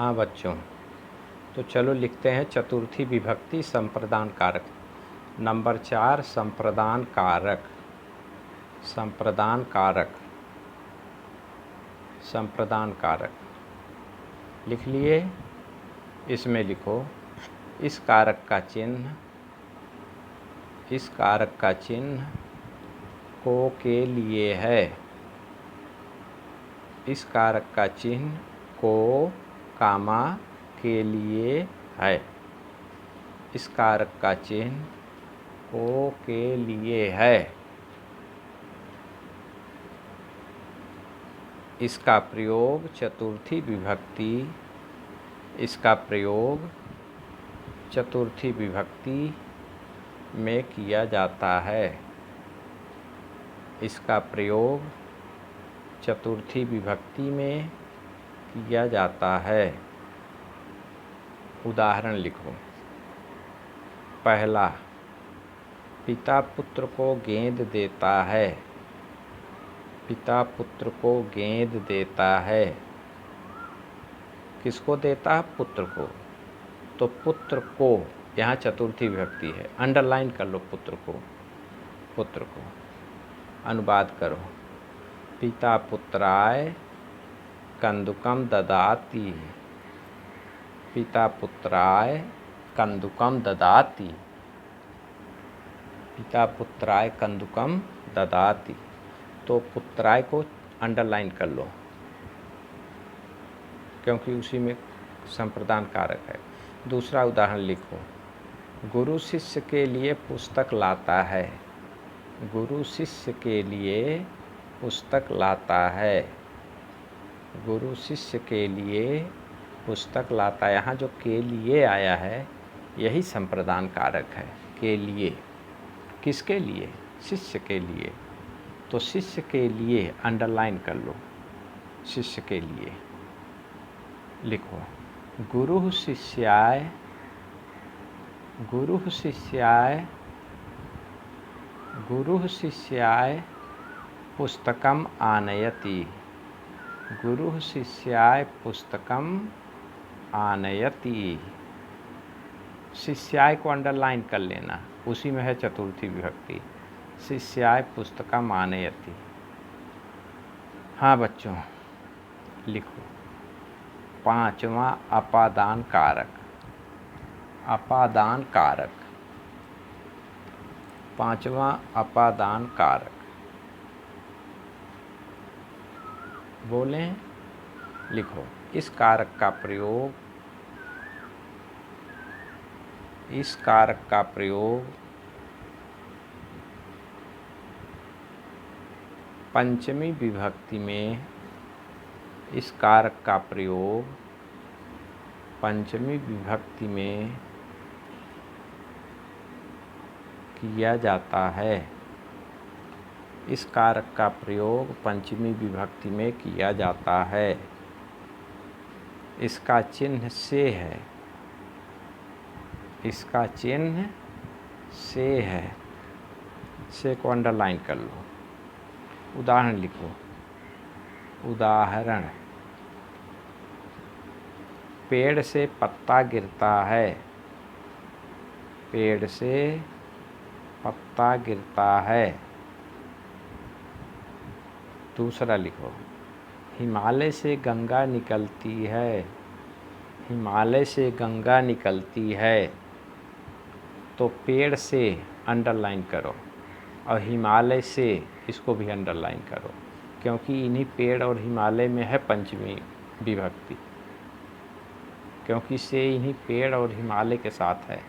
हाँ बच्चों, तो चलो लिखते हैं चतुर्थी विभक्ति संप्रदान कारक। नंबर 4 संप्रदान कारक। संप्रदान कारक, संप्रदान कारक लिख लिए। इसमें लिखो इस कारक का चिन्ह, इस कारक का चिन्ह को के लिए है। इस कारक का चिन्ह को कामा के लिए है। इस कारक का चिन्ह को के लिए है। इसका प्रयोग चतुर्थी विभक्ति, इसका प्रयोग चतुर्थी विभक्ति में किया जाता है। इसका प्रयोग चतुर्थी विभक्ति में किया जाता है। उदाहरण लिखो। पहला, पिता पुत्र को गेंद देता है। पिता पुत्र को गेंद देता है। किसको देता है? पुत्र को। तो पुत्र को यहाँ चतुर्थी विभक्ति है, अंडरलाइन कर लो पुत्र को। पुत्र को अनुवाद करो। पिता पुत्राय कंदुकम ददाति। पिता पुत्राय कंदुकम ददाति। पिता पुत्राय कंदुकम ददाति। तो पुत्राय को अंडरलाइन कर लो क्योंकि उसी में संप्रदान कारक है। दूसरा उदाहरण लिखो। गुरु शिष्य के लिए पुस्तक लाता है। गुरु शिष्य के लिए पुस्तक लाता है। गुरु शिष्य के लिए पुस्तक लाता है। यहाँ जो के लिए आया है यही संप्रदान कारक है। के लिए, किसके लिए? शिष्य के लिए। तो शिष्य के लिए अंडरलाइन कर लो। शिष्य के लिए लिखो। गुरु शिष्याय, गुरु शिष्याय, गुरु शिष्याय पुस्तकम आनयति। गुरु शिष्याय पुस्तकम आनयति। शिष्याय को अंडरलाइन कर लेना, उसी में है चतुर्थी विभक्ति। शिष्याय पुस्तकम आनयति। हाँ बच्चों लिखो। पांचवा अपादान कारक। अपादान कारक। पांचवा अपादान कारक बोलें। लिखो। इस कारक का प्रयोग, इस कारक का प्रयोग पंचमी विभक्ति में, इस कारक का प्रयोग पंचमी विभक्ति में किया जाता है। इस कारक का प्रयोग पंचमी विभक्ति में किया जाता है। इसका चिन्ह से है। इसका चिन्ह से है। से को अंडरलाइन कर लो। उदाहरण लिखो। उदाहरण। पेड़ से पत्ता गिरता है। पेड़ से पत्ता गिरता है। दूसरा लिखो। हिमालय से गंगा निकलती है। हिमालय से गंगा निकलती है। तो पेड़ से अंडरलाइन करो और हिमालय से इसको भी अंडरलाइन करो क्योंकि इन्हीं पेड़ और हिमालय में है पंचमी विभक्ति। क्योंकि से इन्हीं पेड़ और हिमालय के साथ है।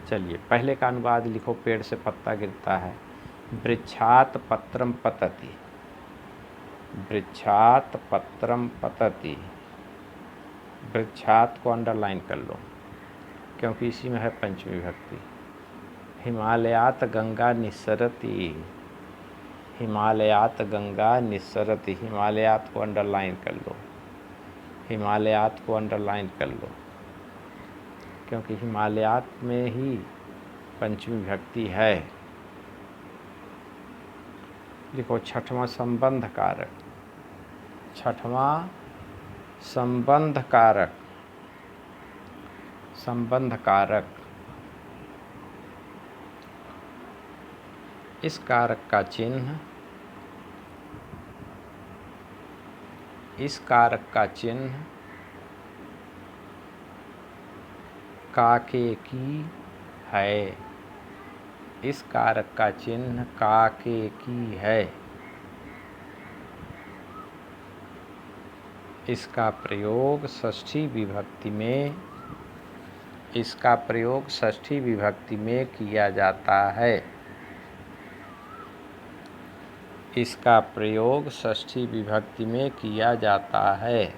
चलिए पहले का अनुवाद लिखो। पेड़ से पत्ता गिरता है। वृक्षात पत्रम पतति। वृक्षात पत्रम पतति। वृक्षात को अंडरलाइन कर लो क्योंकि इसी में है पंचमी विभक्ति। हिमालयात गंगा निस्सरति। हिमालयात गंगा निस्सरति। हिमालयात को अंडरलाइन कर लो। हिमालयात को अंडरलाइन कर लो क्योंकि हिमालयात में ही पंचमी विभक्ति है। लिखो छठवां संबंध कारक। छठवां संबंध कारक, संबंध कारक, इस कारक का चिन्ह, इस कारक का चिन्ह काके की है, इस कारक का चिन्ह काके की है। इसका प्रयोग षष्ठी विभक्ति में, इसका प्रयोग षष्ठी विभक्ति में किया जाता है। इसका प्रयोग षष्ठी विभक्ति में किया जाता है।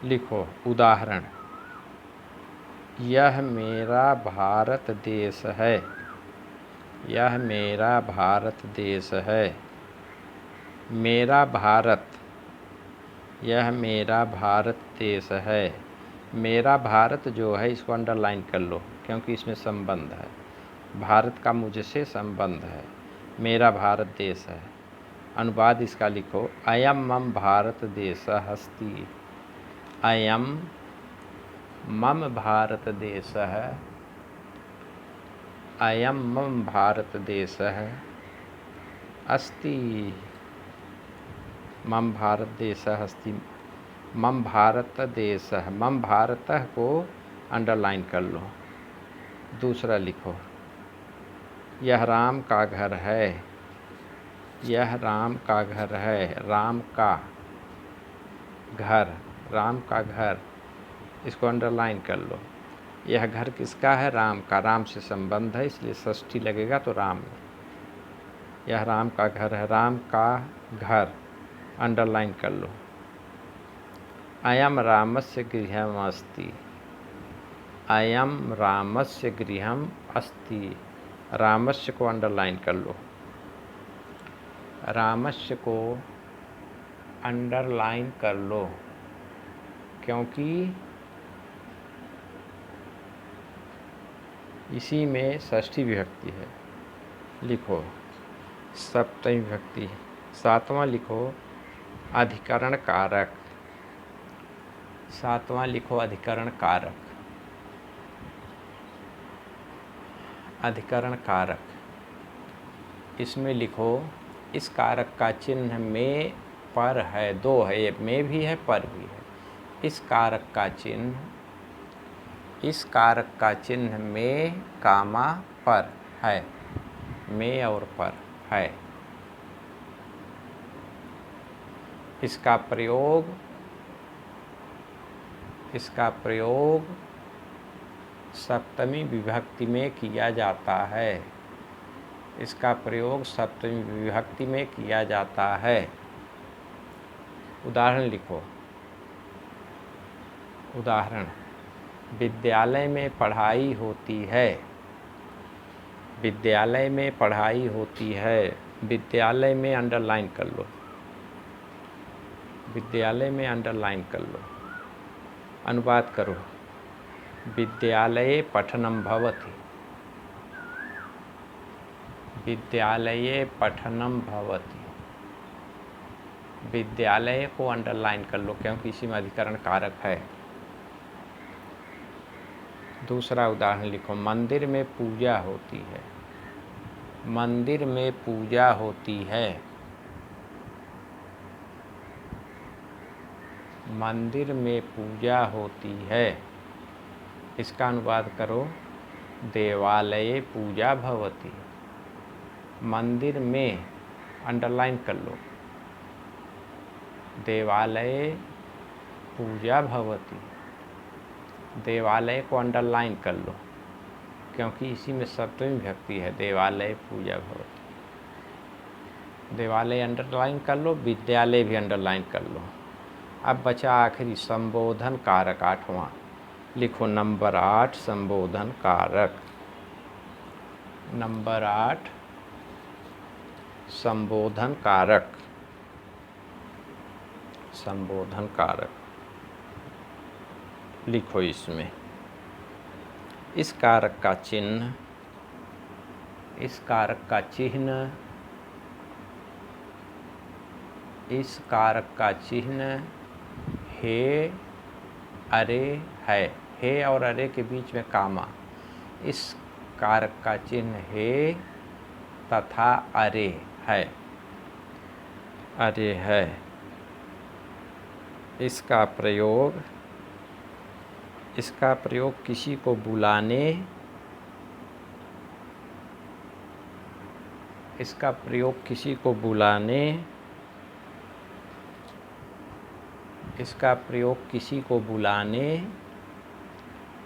लिखो उदाहरण, यह मेरा भारत देश है, यह मेरा भारत देश है। मेरा भारत, यह मेरा भारत देश है। मेरा भारत जो है इसको अंडरलाइन कर लो क्योंकि इसमें संबंध है, भारत का मुझसे संबंध है। मेरा भारत देश है। अनुवाद इसका लिखो, अयम मम भारत देशः अस्ति, अयम मम भारत देशः, अयम मम भारत देशः अस्ति, मम भारत देशः अस्ति, मम भारत देशः, मम भारतः को अंडरलाइन कर लो। दूसरा लिखो, यह राम का घर है, यह राम का घर है। राम का घर, राम का घर, इसको अंडरलाइन कर लो। यह घर किसका है? राम का। राम से संबंध है इसलिए षष्ठी लगेगा तो राम में। यह राम का घर है, राम का घर अंडरलाइन कर लो। अयम रामस्य गृहम् अस्ति, अयम रामस्य गृहम् अस्ति, रामस्य को अंडरलाइन कर लो। रामस्य को अंडरलाइन कर लो क्योंकि इसी में षष्ठी विभक्ति है। लिखो सप्तमी विभक्ति। सातवां लिखो अधिकरण कारक, सातवां लिखो अधिकरण कारक, अधिकरण कारक। इसमें लिखो इस कारक का चिन्ह में पर है, दो है, ये में भी है पर भी है। इस कारक का चिन्ह, इस कारक का चिन्ह में कामा पर है, में और पर है। इसका प्रयोग, इसका प्रयोग सप्तमी विभक्ति में किया जाता है, इसका प्रयोग सप्तमी विभक्ति में किया जाता है। उदाहरण लिखो। उदाहरण, विद्यालय में पढ़ाई होती है, विद्यालय में पढ़ाई होती है। विद्यालय में अंडरलाइन कर लो, विद्यालय में अंडरलाइन कर लो। अनुवाद करो, विद्यालये पठनं भवति, विद्यालये पठनं भवति। विद्यालय को अंडरलाइन कर लो क्योंकि इसी में अधिकरण कारक है। दूसरा उदाहरण लिखो, मंदिर में पूजा होती है, मंदिर में पूजा होती है। मंदिर में पूजा होती है। इसका अनुवाद करो, देवालये पूजा भवति। मंदिर में अंडरलाइन कर लो, देवालये पूजा भवति। देवालय को अंडरलाइन कर लो क्योंकि इसी में सप्तमी विभक्ति है, देवालय पूजा भवति। देवालय अंडरलाइन कर लो, विद्यालय भी अंडरलाइन कर लो। अब बचा आखिरी संबोधन कारक, आठवां। लिखो नंबर 8 संबोधन कारक। नंबर 8 संबोधन कारक, संबोधन कारक। लिखो इसमें, इस कारक का चिन्ह, इस कारक का चिन्ह, इस कारक का चिन्ह हे, अरे है। हे और अरे के बीच में कामा। इस कारक का चिन्ह हे तथा अरे है, अरे है। इसका प्रयोग किसी को बुलाने, इसका प्रयोग किसी को बुलाने, इसका प्रयोग किसी को बुलाने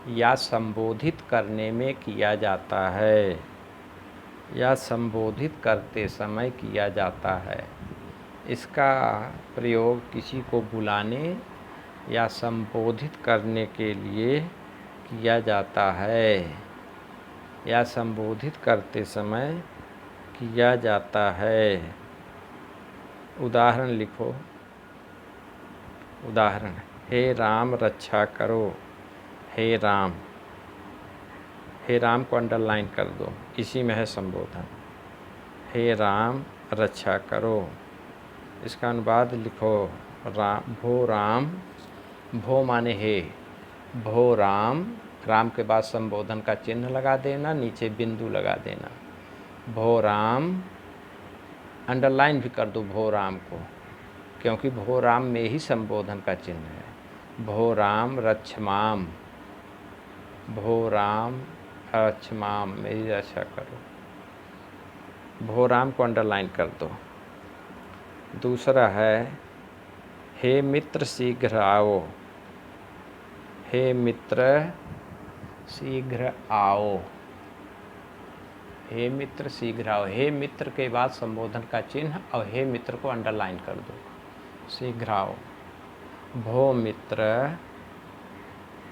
या संबोधित करने में किया जाता है, या संबोधित करते समय किया जाता है। इसका प्रयोग किसी को बुलाने या संबोधित करने के लिए किया जाता है, या संबोधित करते समय किया जाता है। उदाहरण लिखो। उदाहरण, हे राम रक्षा करो। हे राम, हे राम को अंडरलाइन कर दो, इसी में है संबोधन। हे राम रक्षा करो। इसका अनुवाद लिखो। भो राम, भो माने हे, भो राम, राम के बाद संबोधन का चिन्ह लगा देना, नीचे बिंदु लगा देना। भो राम, अंडरलाइन भी कर दो भो राम को, क्योंकि भो राम में ही संबोधन का चिन्ह है। भो राम रक्षमाम, भो राम रक्षमाम, मेरी रक्षा करो। भो राम को अंडरलाइन कर दो। दूसरा है, हे मित्र शीघ्र आओ। हे मित्र शीघ्र आओ। हे मित्र शीघ्र आओ। हे मित्र के बाद संबोधन का चिन्ह और हे मित्र को अंडरलाइन कर दो। शीघ्र आओ। भो मित्र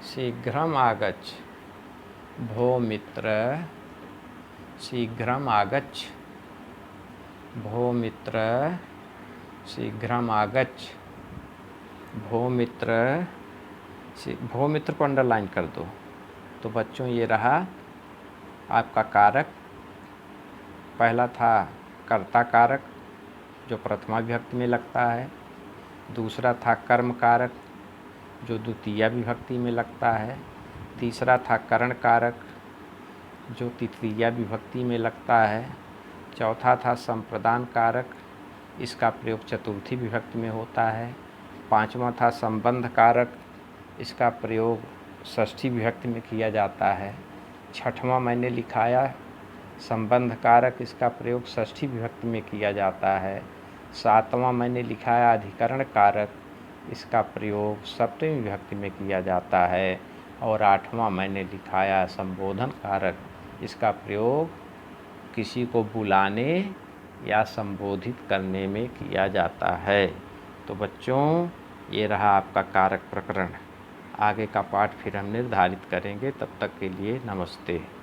शीघ्रम आगच्छ। भो मित्र शीघ्रम आगच्छ। भो मित्र शीघ्रम आगच्छ। भो मित्र को अंडरलाइन कर दो। तो बच्चों, ये रहा आपका कारक। पहला था कर्ता कारक, जो प्रथमा विभक्ति में लगता है। दूसरा था कर्म कारक, जो द्वितीया विभक्ति में लगता है। तीसरा था करण कारक, जो तृतीया विभक्ति में लगता है। चौथा था संप्रदान कारक, इसका प्रयोग चतुर्थी विभक्ति में होता है। पांचवा था संबंध कारक, इसका प्रयोग षष्ठी विभक्ति में किया जाता है। छठवां मैंने लिखाया संबंध कारक, इसका प्रयोग षष्ठी विभक्ति में किया जाता है। सातवां मैंने लिखाया अधिकरण कारक, इसका प्रयोग सप्तमी विभक्ति में किया जाता है। और आठवां मैंने लिखाया संबोधन कारक, इसका प्रयोग किसी को बुलाने या संबोधित करने में किया जाता है। तो बच्चों, ये रहा आपका कारक प्रकरण। आगे का पाठ फिर हम निर्धारित करेंगे। तब तक के लिए नमस्ते।